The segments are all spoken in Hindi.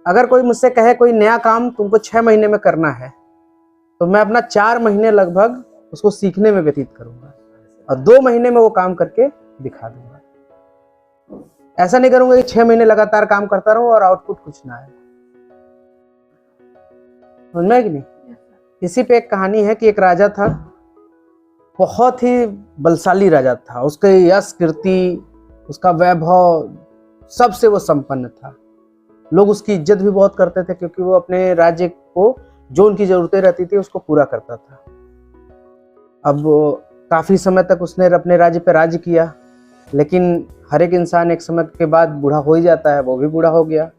अगर कोई मुझसे कहे कोई नया काम तुमको 6 महीने में करना है, तो मैं अपना 4 महीने लगभग उसको सीखने में व्यतीत करूंगा और 2 महीने में वो काम करके दिखा दूंगा। ऐसा नहीं करूंगा कि 6 महीने लगातार काम करता रहूं और आउटपुट कुछ ना आए। समझ में कि नहीं? इसी पे एक कहानी है कि एक राजा था, बहुत ही बलशाली राजा था। उसके यश कीर्ति, उसका वैभव, सबसे वो संपन्न था। लोग उसकी इज्जत भी बहुत करते थे क्योंकि वो अपने राज्य को जो उनकी जरूरतें रहती थी उसको पूरा करता था। अब काफी समय तक उसने अपने राज्य पे राज किया, लेकिन हर एक इंसान एक समय के बाद बूढ़ा हो ही जाता है। वो भी बूढ़ा हो गया।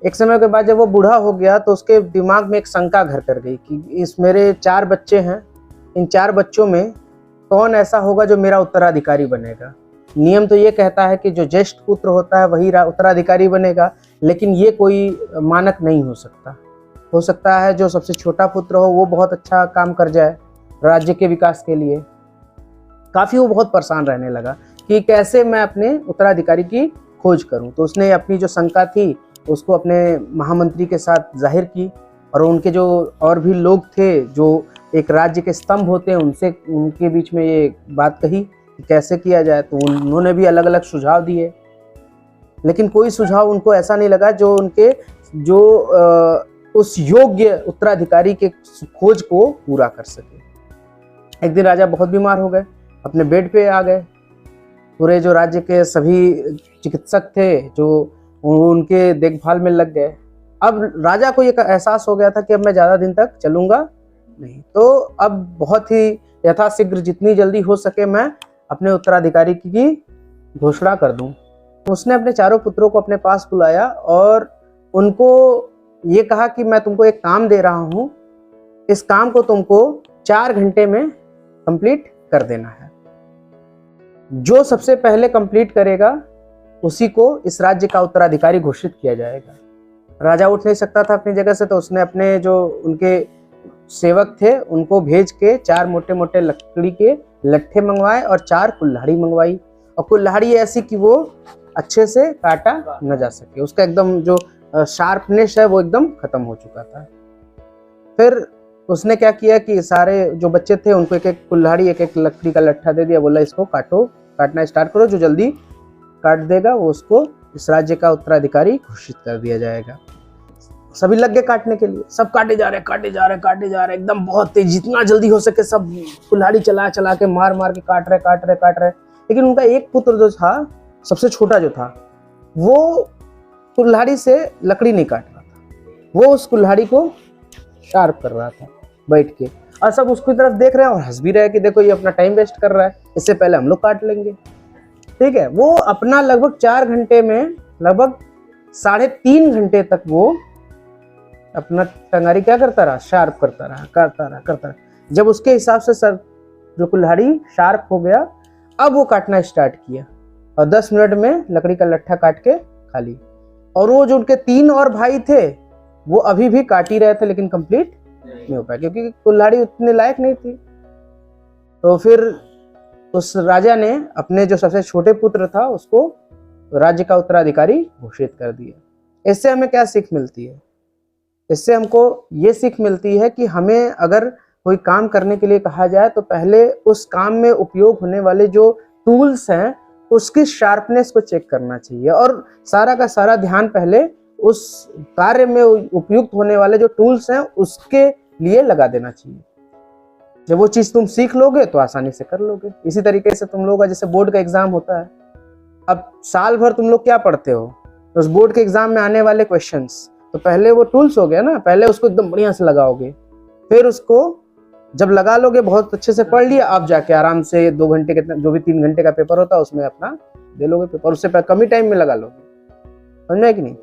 एक समय के बाद जब वो बूढ़ा हो गया तो उसके दिमाग में एक शंका घर कर गई कि इस मेरे 4 बच्चे हैं, इन 4 बच्चों में कौन ऐसा होगा जो मेरा उत्तराधिकारी बनेगा। नियम तो ये कहता है कि जो ज्येष्ठ पुत्र होता है वही उत्तराधिकारी बनेगा, लेकिन ये कोई मानक नहीं हो सकता। हो सकता है जो सबसे छोटा पुत्र हो वो बहुत अच्छा काम कर जाए राज्य के विकास के लिए। काफ़ी वो बहुत परेशान रहने लगा कि कैसे मैं अपने उत्तराधिकारी की खोज करूं। तो उसने अपनी जो शंका थी उसको अपने महामंत्री के साथ जाहिर की और उनके जो और भी लोग थे जो एक राज्य के स्तंभ होते हैं उनके बीच में ये बात कही कि कैसे किया जाए। तो उन्होंने भी अलग अलग सुझाव दिए, लेकिन कोई सुझाव उनको ऐसा नहीं लगा जो उनके उस योग्य उत्तराधिकारी के खोज को पूरा कर सके। एक दिन राजा बहुत बीमार हो गए, अपने बेड पे आ गए। पूरे जो राज्य के सभी चिकित्सक थे जो उनके देखभाल में लग गए। अब राजा को ये एहसास हो गया था कि अब मैं ज़्यादा दिन तक चलूँगा नहीं, तो अब बहुत ही यथाशीघ्र जितनी जल्दी हो सके मैं अपने उत्तराधिकारी की घोषणा कर दूं। उसने अपने 4 पुत्रों को अपने पास बुलाया और उनको ये कहा कि मैं तुमको एक काम दे रहा हूँ, इस काम को तुमको 4 घंटे में कंप्लीट कर देना है। जो सबसे पहले कंप्लीट करेगा उसी को इस राज्य का उत्तराधिकारी घोषित किया जाएगा। राजा उठ नहीं सकता था अपनी जगह से, तो उसने अपने जो उनके सेवक थे उनको भेज के 4 मोटे मोटे लकड़ी के लट्ठे मंगवाए और 4 कुल्हाड़ी मंगवाई। और कुल्हाड़ी ऐसी कि वो अच्छे से काटा न जा सके, उसका एकदम जो शार्पनेस है वो एकदम खत्म हो चुका था। फिर उसने क्या किया कि सारे जो बच्चे थे उनको एक एक कुल्हाड़ी, एक एक लकड़ी का लट्ठा दे दिया। बोला इसको काटो, काटना स्टार्ट करो, जो जल्दी काट देगा वो उसको इस राज्य का उत्तराधिकारी घोषित कर दिया जाएगा। सभी लग गए काटने के लिए, सब काटे जा रहे एकदम बहुत तेज, जितना जल्दी हो सके सब कुल्हाड़ी चला चला के मार के काट रहे। लेकिन उनका एक पुत्र जो था, सबसे छोटा जो था, वो कुल्हाड़ी से लकड़ी नहीं काट रहा था, वो उस कुल्हाड़ी को शार्प कर रहा था बैठ के। और सब उसकी तरफ देख रहे हैं और हंस भी रहे कि देखो ये अपना टाइम वेस्ट कर रहा है, इससे पहले हम लोग काट लेंगे। ठीक है, वो अपना लगभग 4 घंटे में लगभग 3.5 घंटे तक वो अपना टंगारी क्या करता रहा, शार्प करता रहा। जब उसके हिसाब से सर जो कुल्हाड़ी शार्प हो गया, अब वो काटना स्टार्ट किया और 10 मिनट में लकड़ी का लट्ठा काट के खाली। और वो जो उनके 3 और भाई थे वो अभी भी काट ही रहे थे, लेकिन कंप्लीट नहीं हो पाया क्योंकि कुल्हाड़ी उतने लायक नहीं थी। तो फिर उस राजा ने अपने जो सबसे छोटे पुत्र था उसको राज्य का उत्तराधिकारी घोषित कर दिया। इससे हमें क्या सीख मिलती है? इससे हमको ये सीख मिलती है कि हमें अगर कोई काम करने के लिए कहा जाए तो पहले उस काम में उपयोग होने वाले जो टूल्स हैं उसकी शार्पनेस को चेक करना चाहिए और सारा का सारा ध्यान पहले उस कार्य में उपयुक्त होने वाले जो टूल्स हैं उसके लिए लगा देना चाहिए। जब वो चीज़ तुम सीख लोगे तो आसानी से कर लोगे। इसी तरीके से तुम लोग का जैसे बोर्ड का एग्जाम होता है, अब साल भर तुम लोग क्या पढ़ते हो, तो उस बोर्ड के एग्जाम में आने वाले क्वेश्चंस, तो पहले वो टूल्स हो गया ना, पहले उसको एकदम बढ़िया से लगाओगे, फिर उसको जब लगा लोगे बहुत अच्छे से पढ़ लिया, आप जाके आराम से 2 घंटे के जो भी 3 घंटे का पेपर होता है उसमें अपना दे लोगे पेपर, उससे कम ही टाइम में लगा लोगे। समझ में कि नहीं?